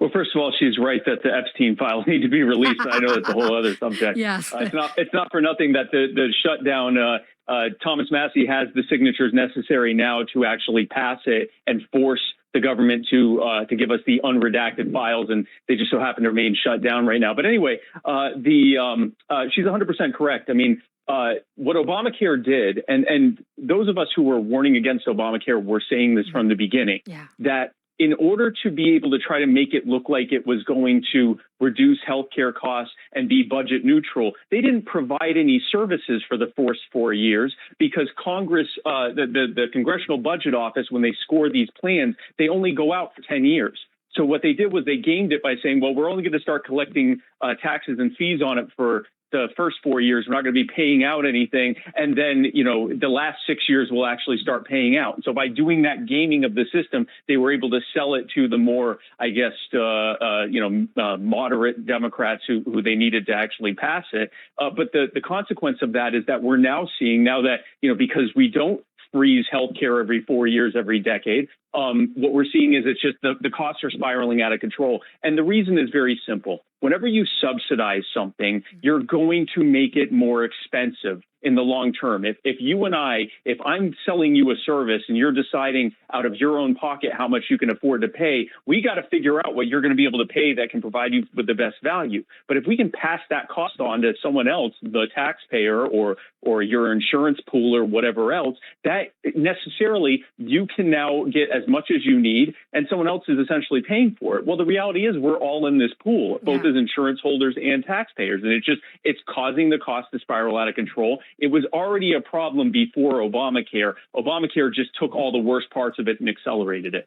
Well, first of all, she's right that the Epstein files need to be released. I know it's a whole other subject. Yes. It's not for nothing that the shutdown, Thomas Massie has the signatures necessary now to actually pass it and force the government to give us the unredacted files, and they just so happen to remain shut down right now. But anyway, she's 100% correct. I mean, what Obamacare did, and those of us who were warning against Obamacare were saying this from the beginning, that in order to be able to try to make it look like it was going to reduce healthcare costs and be budget neutral, they didn't provide any services for the first 4 years because Congress, the Congressional Budget Office, when they score these plans, they only go out for 10 years. So what they did was they gamed it by saying, well, we're only going to start collecting taxes and fees on it for the first 4 years. We're not going to be paying out anything. And then, the last 6 years will actually start paying out. And so by doing that gaming of the system, they were able to sell it to the more, I guess, moderate Democrats who they needed to actually pass it. But the consequence of that is that we're now seeing that, because we don't freeze healthcare every 4 years, every decade. What we're seeing is it's just the costs are spiraling out of control. And the reason is very simple. Whenever you subsidize something, you're going to make it more expensive in the long term. If I'm selling you a service and you're deciding out of your own pocket how much you can afford to pay, we got to figure out what you're going to be able to pay that can provide you with the best value. But if we can pass that cost on to someone else, the taxpayer or your insurance pool or whatever else, that necessarily you can now get as much as you need and someone else is essentially paying for it. Well, the reality is we're all in this pool, both as insurance holders and taxpayers. And it's causing the cost to spiral out of control. It was already a problem before Obamacare. Obamacare just took all the worst parts of it and accelerated it.